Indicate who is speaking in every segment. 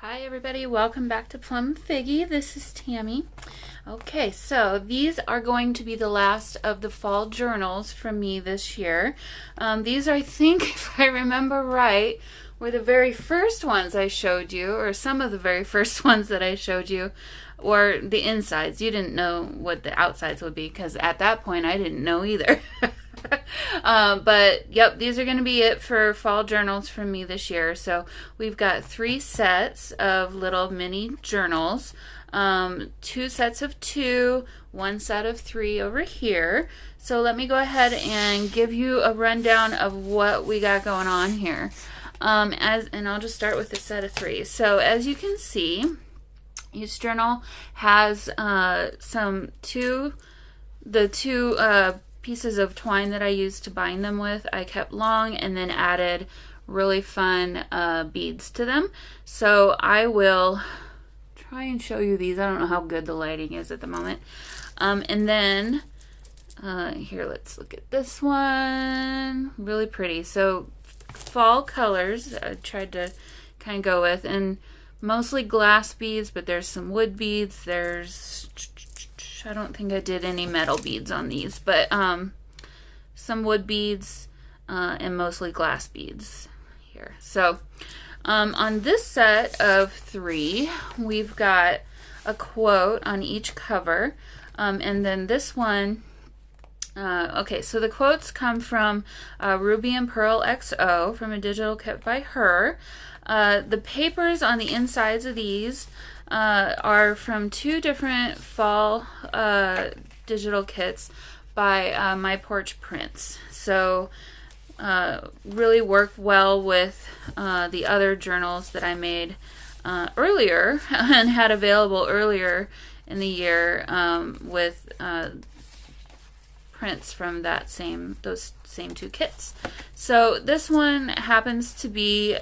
Speaker 1: Hi everybody, welcome back to Plum Figgy. This is Tammy. Okay, so these are going to be the last of the fall journals from me this year. These, I think, if I remember right, were the very first ones I showed you, or some of the very first ones that I showed you, or the insides. You didn't know what the outsides would be, because at that point I didn't know either. But yep, these are going to be it for fall journals from me this year. So we've got 3 sets of little mini journals, 2 sets of 2, 1 set of 3 over here. So let me go ahead and give you a rundown of what we got going on here. And I'll just start with the set of 3. So as you can see, each journal has two pieces of twine that I used to bind them with. I kept long and then added really fun beads to them. So I will try and show you these. I don't know how good the lighting is at the moment. And then here, let's look at this one. Really pretty. So fall colors I tried to kind of go with, and mostly glass beads, but there's some wood beads. I don't think I did any metal beads on these, but some wood beads and mostly glass beads here. So on this set of 3, we've got a quote on each cover, and then this one, okay, so the quotes come from Ruby and Pearl XO from a digital kit by her. The papers on the insides of these are from 2 different fall digital kits by my Porch Prints. So really work well with the other journals that I made earlier and had available earlier in the year with prints from those same 2 kits. So this one happens to be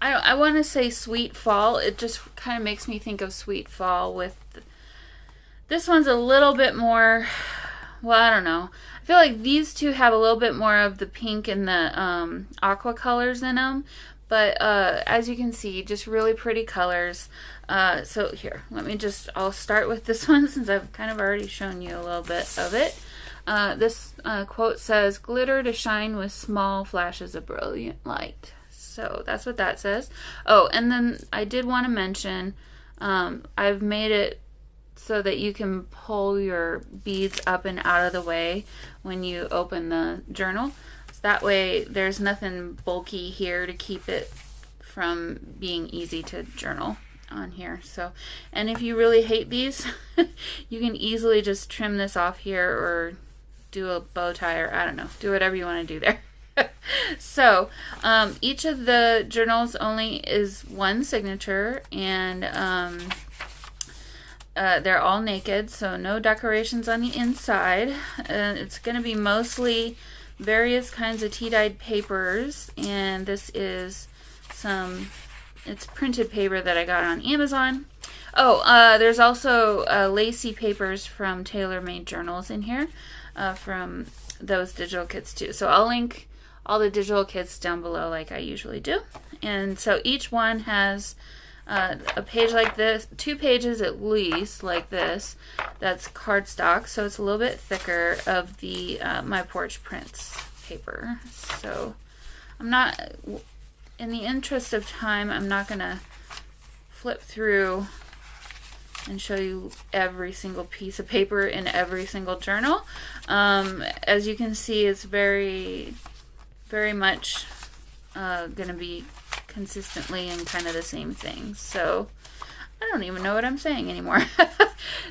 Speaker 1: I want to say sweet fall. It just kind of makes me think of sweet fall. This one's a little bit more, well, I don't know. I feel like these 2 have a little bit more of the pink and the aqua colors in them. But as you can see, just really pretty colors. So here, I'll start with this one since I've kind of already shown you a little bit of it. This quote says, "Glitter to shine with small flashes of brilliant light." So that's what that says. Oh, and then I did want to mention, I've made it so that you can pull your beads up and out of the way when you open the journal. So that way there's nothing bulky here to keep it from being easy to journal on here. So, and if you really hate these, you can easily just trim this off here or do a bow tie, or I don't know, do whatever you want to do there. So each of the journals only is 1 signature, and they're all naked, so no decorations on the inside. It's going to be mostly various kinds of tea-dyed papers, and this is it's printed paper that I got on Amazon. Oh, there's also lacy papers from TaylorMade Journals in here from those digital kits too. So I'll link all the digital kits down below like I usually do. And so each one has a page like this, 2 pages at least like this. That's cardstock, so it's a little bit thicker of the my Porch Prints paper. So I'm not, in the interest of time, I'm not gonna flip through and show you every single piece of paper in every single journal. As you can see, it's very much going to be consistently in kind of the same thing. So I don't even know what I'm saying anymore.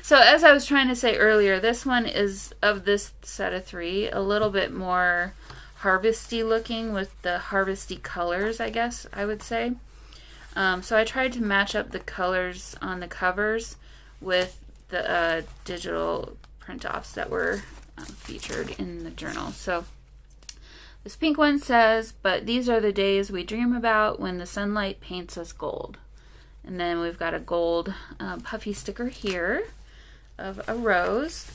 Speaker 1: So as I was trying to say earlier, this one is, of this set of 3, a little bit more harvesty looking with the harvesty colors, I guess I would say. So I tried to match up the colors on the covers with the digital print-offs that were featured in the journal. So this pink one says, "But these are the days we dream about when the sunlight paints us gold." And then we've got a gold puffy sticker here of a rose.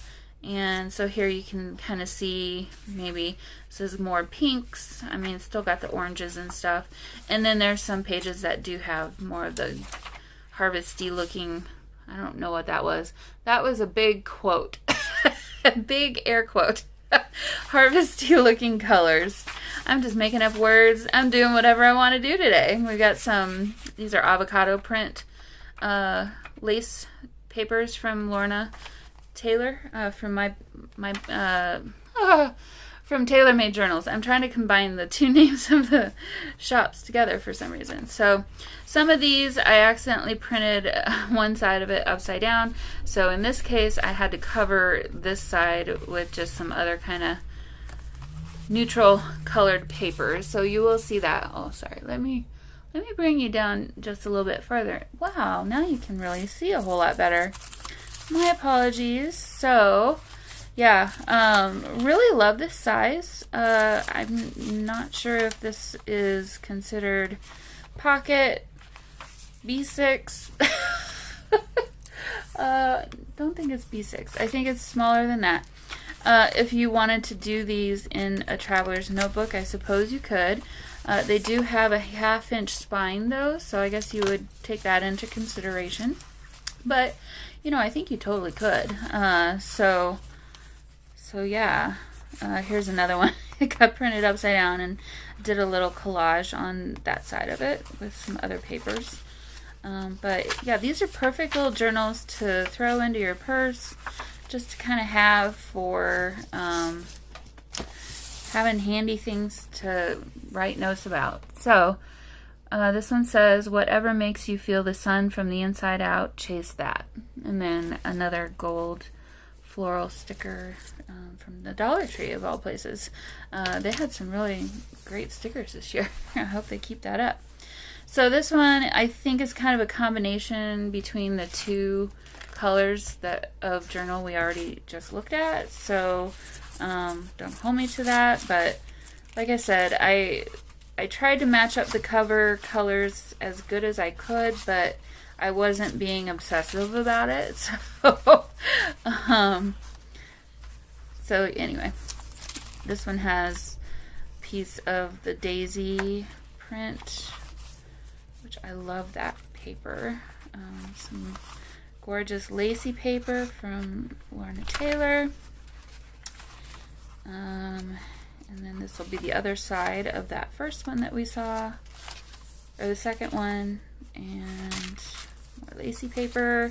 Speaker 1: And so here you can kind of see, maybe this is more pinks. I mean, it's still got the oranges and stuff. And then there's some pages that do have more of the harvesty looking. I don't know what that was. That was a big quote. A big air quote. Harvesty looking colors. I'm just making up words. I'm doing whatever I want to do today. We got some, these are avocado print lace papers from Lorna Taylor from from Taylor Made Journals. I'm trying to combine the two names of the shops together for some reason. So some of these I accidentally printed one side of it upside down. So in this case I had to cover this side with just some other kind of neutral colored paper. So you will see that. Oh, sorry. Let me bring you down just a little bit further. Wow, now you can really see a whole lot better. My apologies. So yeah, really love this size. I'm not sure if this is considered pocket B6. Don't think it's B6. I think it's smaller than that. If you wanted to do these in a traveler's notebook, I suppose you could. They do have a 1/2 inch spine though, so I guess you would take that into consideration. But, you know, I think you totally could. So yeah, here's another one. It got printed upside down and did a little collage on that side of it with some other papers. But yeah, these are perfect little journals to throw into your purse, just to kind of have for having handy things to write notes about. So this one says, whatever makes you feel the sun from the inside out, chase that. And then another gold floral sticker from the Dollar Tree of all places. They had some really great stickers this year. I hope they keep that up. So this one I think is kind of a combination between the two colors that of journal we already just looked at. So don't hold me to that, but like I said, I tried to match up the cover colors as good as I could, but I wasn't being obsessive about it. So anyway, this one has a piece of the daisy print, which I love that paper. Some gorgeous lacy paper from Lorna Taylor. And then this will be the other side of that first one that we saw, or the second one, and more lacy paper.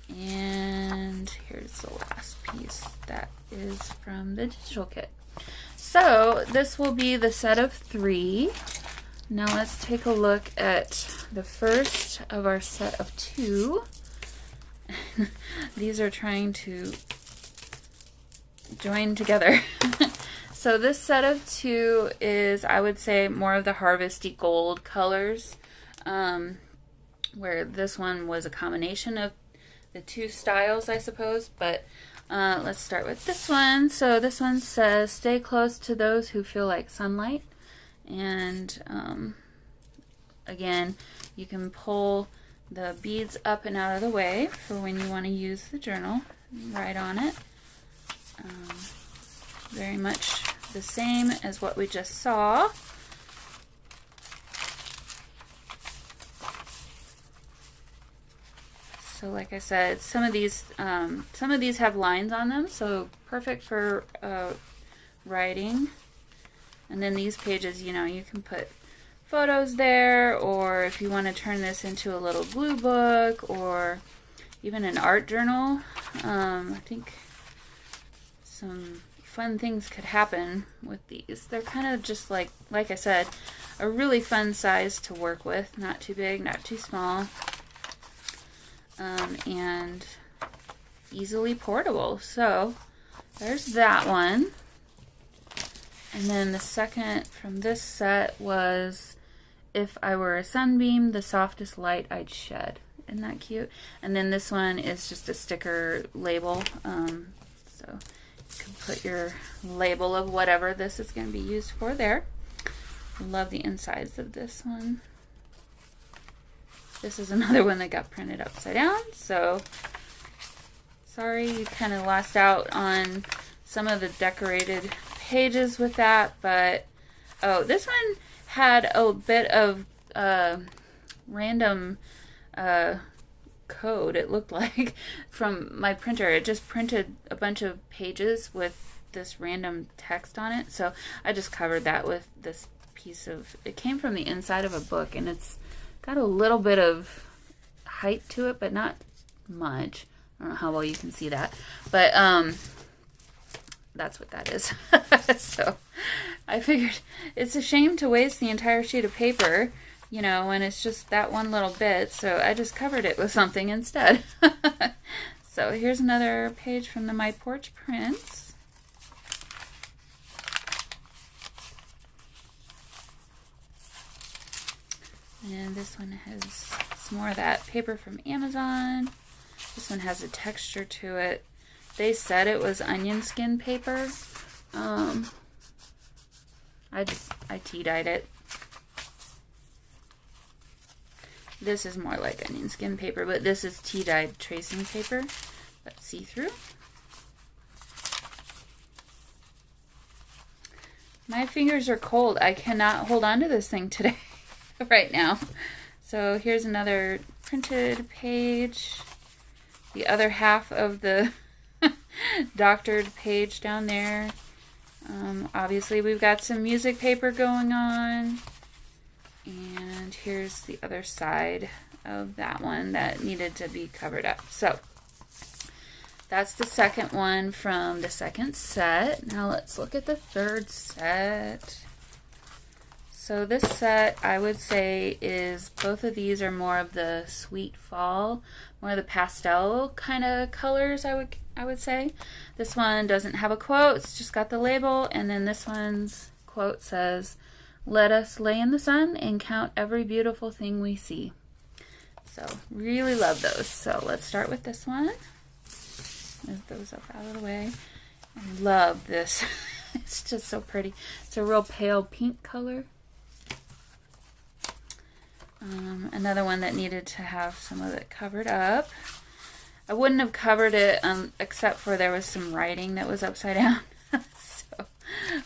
Speaker 1: And here's the last piece that is from the digital kit. So this will be the set of 3. Now let's take a look at the first of our set of 2. These are trying to join together. So this set of 2 is, I would say, more of the harvesty gold colors, where this one was a combination of the 2 styles, I suppose. But let's start with this one. So this one says, stay close to those who feel like sunlight. And again, you can pull the beads up and out of the way for when you want to use the journal. Write on it. Very much the same as what we just saw. So like I said, some of these have lines on them, so perfect for writing. And then these pages, you know, you can put photos there, or if you want to turn this into a little blue book or even an art journal, I think some fun things could happen with these. They're kind of just like I said, a really fun size to work with. Not too big, not too small, and easily portable. So there's that one. And then the second from this set was, if I were a sunbeam, the softest light I'd shed. Isn't that cute? And then this one is just a sticker label. So you can put your label of whatever this is going to be used for there. I love the insides of this one. This is another one that got printed upside down. So Sorry you kind of lost out on some of the decorated pages with that, but oh, this one had a bit of random code, it looked like, from my printer. It just printed a bunch of pages with this random text on it, so I just covered that with this piece of, it came from the inside of a book, and it's got a little bit of height to it, but not much. I don't know how well you can see that, but that's what that is. So I figured it's a shame to waste the entire sheet of paper, you know, when it's just that one little bit, so I just covered it with something instead. So here's another page from the My Porch Prints. And this one has some more of that paper from Amazon. This one has a texture to it. They said it was onion skin paper. I tea-dyed it. This is more like onion skin paper, but this is tea-dyed tracing paper. That's see-through. My fingers are cold. I cannot hold on to this thing today, right now. So here's another printed page. The other half of the doctored page down there. Obviously we've got some music paper going on. And here's the other side of that one that needed to be covered up. So that's the second one from the second set. Now let's look at the third set. So this set, I would say, is both of these are more of the sweet fall, more of the pastel kind of colors, I would say. This one doesn't have a quote, it's just got the label, and then this one's quote says, "Let us lay in the sun and count every beautiful thing we see." So really love those. So let's start with this one. Move those up out of the way. I love this. It's just so pretty. It's a real pale pink color. Another one that needed to have some of it covered up. I wouldn't have covered it except for there was some writing that was upside down. So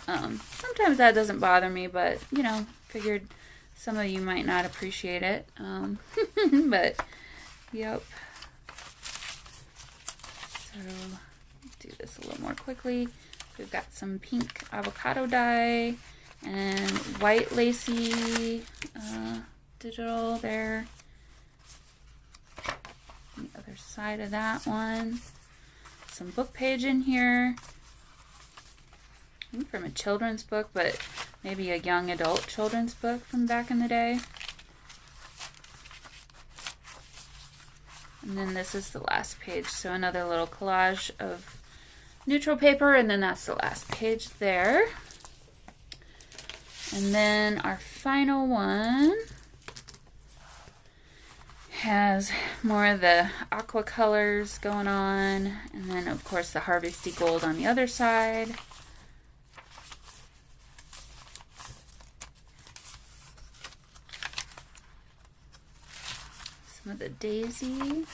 Speaker 1: sometimes that doesn't bother me, but you know, figured some of you might not appreciate it. But yep. So do this a little more quickly. We've got some pink avocado dye and white lacy digital there. The other side of that one. Some book page in here. From a children's book, but maybe a young adult children's book from back in the day. And then this is the last page, so another little collage of neutral paper, and then that's the last page there. And then our final one has more of the aqua colors going on, and then of course the harvesty gold on the other side. Some of the daisy.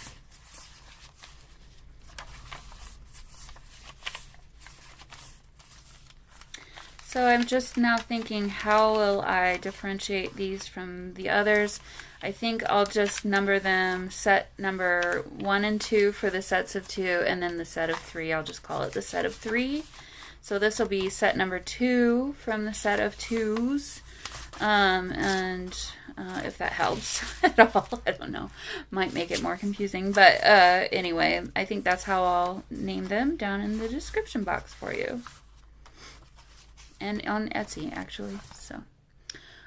Speaker 1: So I'm just now thinking, how will I differentiate these from the others? I think I'll just number them set number 1 and 2 for the sets of 2, and then the set of 3, I'll just call it the set of 3. So this will be set number 2 from the set of 2s. If that helps at all, I don't know, might make it more confusing, but anyway, I think that's how I'll name them down in the description box for you, and on Etsy actually. So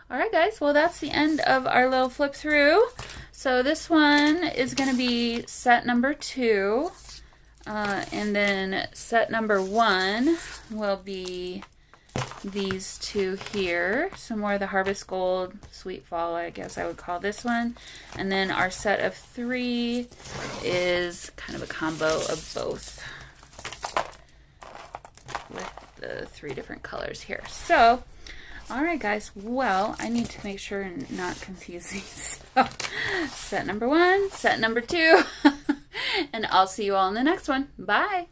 Speaker 1: alright guys, well that's the end of our little flip through. So this one is going to be set number 2, and then set number 1 will be these two here. Some more of the Harvest Gold Sweet Fall, I guess I would call this one. And then our set of 3 is kind of a combo of both with the 3 different colors here. So, alright guys, well, I need to make sure and not confuse these. So, set number 1, set number 2. And I'll see you all in the next one. Bye.